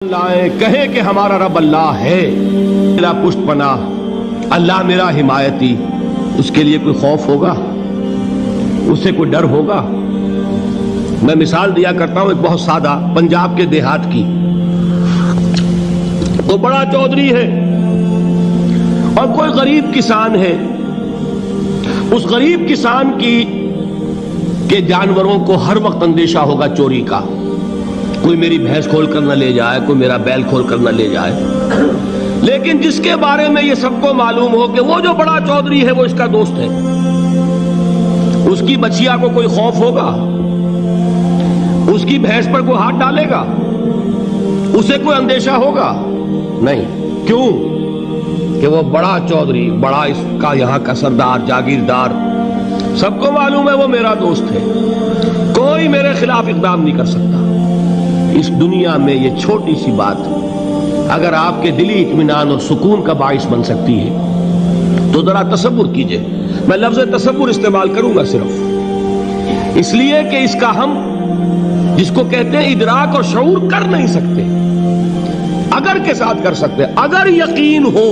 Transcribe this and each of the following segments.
لائے کہے کہ ہمارا رب اللہ ہے، میرا پشت پناہ، اللہ میرا حمایتی، اس کے لیے کوئی خوف ہوگا؟ اس سے کوئی ڈر ہوگا؟ میں مثال دیا کرتا ہوں ایک بہت سادہ پنجاب کے دیہات کی۔ وہ بڑا چودھری ہے اور کوئی غریب کسان ہے۔ اس غریب کسان کے جانوروں کو ہر وقت اندیشہ ہوگا چوری کا، کوئی میری بھینس کھول کر نہ لے جائے، کوئی میرا بیل کھول کر نہ لے جائے۔ لیکن جس کے بارے میں یہ سب کو معلوم ہو کہ وہ جو بڑا چودھری ہے وہ اس کا دوست ہے، اس کی بچیا کو کوئی خوف ہوگا؟ اس کی بھینس پر کوئی ہاتھ ڈالے گا؟ اسے کوئی اندیشہ ہوگا؟ نہیں۔ کیوں؟ کہ وہ بڑا چودھری، بڑا اس کا یہاں کا سردار، جاگیردار، سب کو معلوم ہے وہ میرا دوست ہے، کوئی میرے خلاف اقدام نہیں کر سکتا۔ اس دنیا میں یہ چھوٹی سی بات اگر آپ کے دلی اطمینان اور سکون کا باعث بن سکتی ہے تو ذرا تصور کیجئے۔ میں لفظ تصور استعمال کروں گا صرف اس لیے کہ اس کا ہم جس کو کہتے ہیں ادراک اور شعور کر نہیں سکتے، اگر کے ساتھ کر سکتے۔ اگر یقین ہو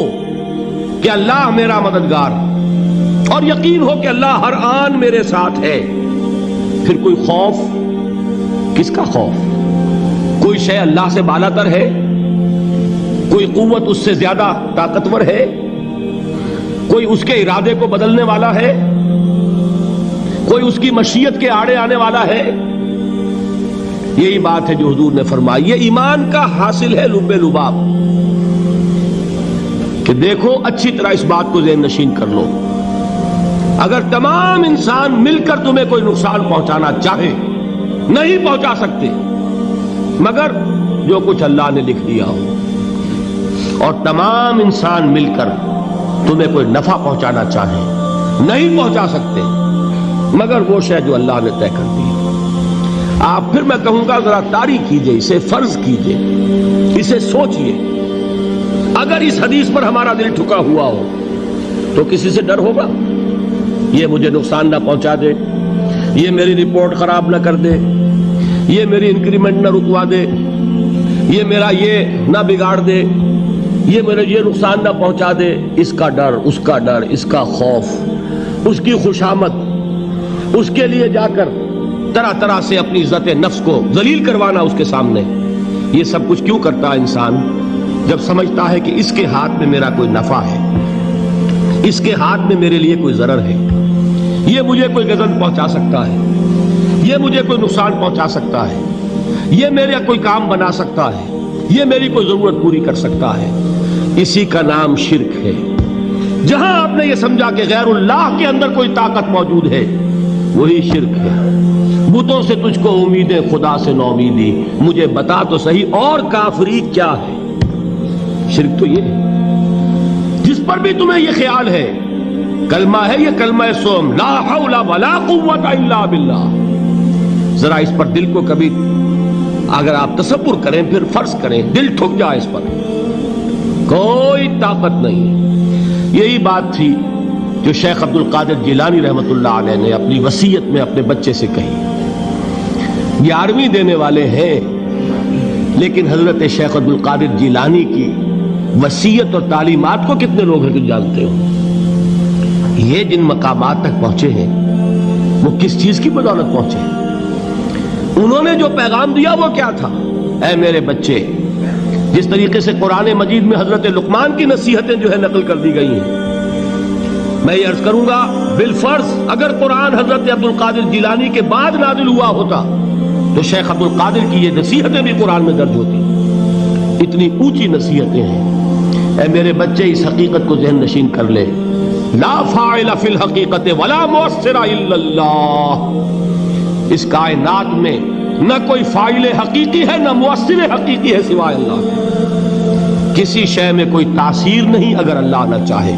کہ اللہ میرا مددگار اور یقین ہو کہ اللہ ہر آن میرے ساتھ ہے، پھر کوئی خوف؟ کس کا خوف؟ کوئی شے اللہ سے بالا تر ہے؟ کوئی قوت اس سے زیادہ طاقتور ہے؟ کوئی اس کے ارادے کو بدلنے والا ہے؟ کوئی اس کی مشیت کے آڑے آنے والا ہے؟ یہی بات ہے جو حضور نے فرمائی۔ یہ ایمان کا حاصل ہے لب لباب، کہ دیکھو اچھی طرح اس بات کو ذہن نشین کر لو، اگر تمام انسان مل کر تمہیں کوئی نقصان پہنچانا چاہے نہیں پہنچا سکتے مگر جو کچھ اللہ نے لکھ دیا ہو، اور تمام انسان مل کر تمہیں کوئی نفع پہنچانا چاہے نہیں پہنچا سکتے مگر وہ شے جو اللہ نے طے کر دی۔ آپ پھر میں کہوں گا ذرا طاری کیجئے، اسے فرض کیجئے، اسے سوچئے۔ اگر اس حدیث پر ہمارا دل ٹھکا ہوا ہو تو کسی سے ڈر ہوگا؟ یہ مجھے نقصان نہ پہنچا دے، یہ میری رپورٹ خراب نہ کر دے، یہ میری انکریمنٹ نہ رکوا دے، یہ میرا یہ نہ بگاڑ دے، یہ میرے یہ نقصان نہ پہنچا دے۔ اس کا ڈر، اس کا ڈر، اس کا خوف، اس کی خوشامد، اس کے لیے جا کر طرح طرح سے اپنی عزت نفس کو ذلیل کروانا اس کے سامنے، یہ سب کچھ کیوں کرتا ہے انسان؟ جب سمجھتا ہے کہ اس کے ہاتھ میں میرا کوئی نفع ہے، اس کے ہاتھ میں میرے لیے کوئی ضرر ہے، یہ مجھے کوئی غضب پہنچا سکتا ہے، یہ مجھے کوئی نقصان پہنچا سکتا ہے، یہ میرا کوئی کام بنا سکتا ہے، یہ میری کوئی ضرورت پوری کر سکتا ہے، اسی کا نام شرک ہے۔ جہاں آپ نے یہ سمجھا کہ غیر اللہ کے اندر کوئی طاقت موجود ہے وہی شرک ہے۔ بتوں سے تجھ کو امیدیں، خدا سے نومیدی، مجھے بتا تو صحیح اور کافری کیا ہے؟ شرک تو یہ ہے۔ جس پر بھی تمہیں یہ خیال ہے کلمہ ہے، یہ کلمہ سوم، لا حول ولا قوت الا باللہ، ذرا اس پر دل کو کبھی اگر آپ تصور کریں، پھر فرض کریں، دل ٹھک جائے اس پر، کوئی طاقت نہیں۔ یہی بات تھی جو شیخ عبد القادر جیلانی رحمۃ اللہ علیہ نے اپنی وصیت میں اپنے بچے سے کہی۔ 11ویں دینے والے ہیں لیکن حضرت شیخ عبد القادر جیلانی کی وصیت اور تعلیمات کو کتنے لوگ ہیں کہ جانتے ہو؟ یہ جن مقامات تک پہنچے ہیں وہ کس چیز کی بدولت پہنچے ہیں؟ انہوں نے جو پیغام دیا وہ کیا تھا؟ اے میرے بچے، جس طریقے سے قرآن مجید میں حضرت لقمان کی نصیحتیں جو ہے نقل کر دی گئی ہیں، میں یہ عرض کروں گا بالفرض اگر قرآن حضرت عبد القادر جیلانی کے بعد نازل ہوا ہوتا تو شیخ عبد القادر کی یہ نصیحتیں بھی قرآن میں درج ہوتی۔ اتنی اونچی نصیحتیں ہیں۔ اے میرے بچے، اس حقیقت کو ذہن نشین کر لے، لا فاعل فی الحقیقت ولا مؤثر الا اللہ۔ اس کائنات میں نہ کوئی فاعل حقیقی ہے نہ مؤثر حقیقی ہے سوائے اللہ۔ کسی شے میں کوئی تاثیر نہیں اگر اللہ نہ چاہے،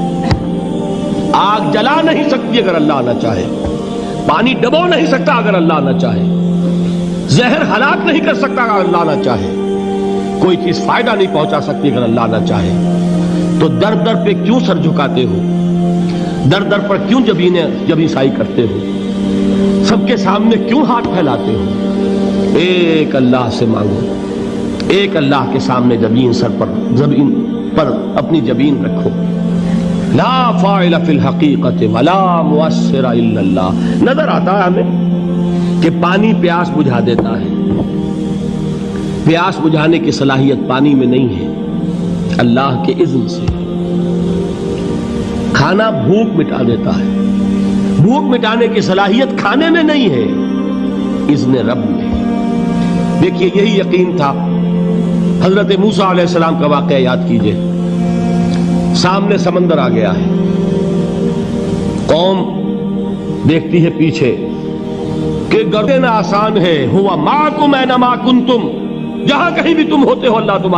آگ جلا نہیں سکتی اگر اللہ نہ چاہے، پانی ڈبو نہیں سکتا اگر اللہ نہ چاہے، زہر ہلاک نہیں کر سکتا اگر اللہ نہ چاہے، کوئی چیز فائدہ نہیں پہنچا سکتی اگر اللہ نہ چاہے۔ تو در در پہ کیوں سر جھکاتے ہو؟ در در پر کیوں جبیں سائی کرتے ہو؟ سب کے سامنے کیوں ہاتھ پھیلاتے ہو؟ ایک اللہ سے مانگو، ایک اللہ کے سامنے زمین پر اپنی جبین رکھو. لا فاعل فی الحقیقت ولا مؤثر الا اللہ. نظر آتا ہے ہمیں کہ پانی پیاس بجھا دیتا ہے. پیاس بجھانے کی صلاحیت پانی میں نہیں ہے، اللہ کے اذن سے. کھانا بھوک مٹا دیتا ہے، بھوک مٹانے کی صلاحیت کھانے میں نہیں ہے، اذن رب میں. دیکھیے یہی یقین تھا. حضرت موسیٰ علیہ السلام کا واقعہ یاد کیجئے. سامنے سمندر آ گیا ہے، قوم دیکھتی ہے پیچھے کہ گردن آسان ہے. ہوا معکم اینما کنتم، جہاں کہیں بھی تم ہوتے ہو اللہ تمہارے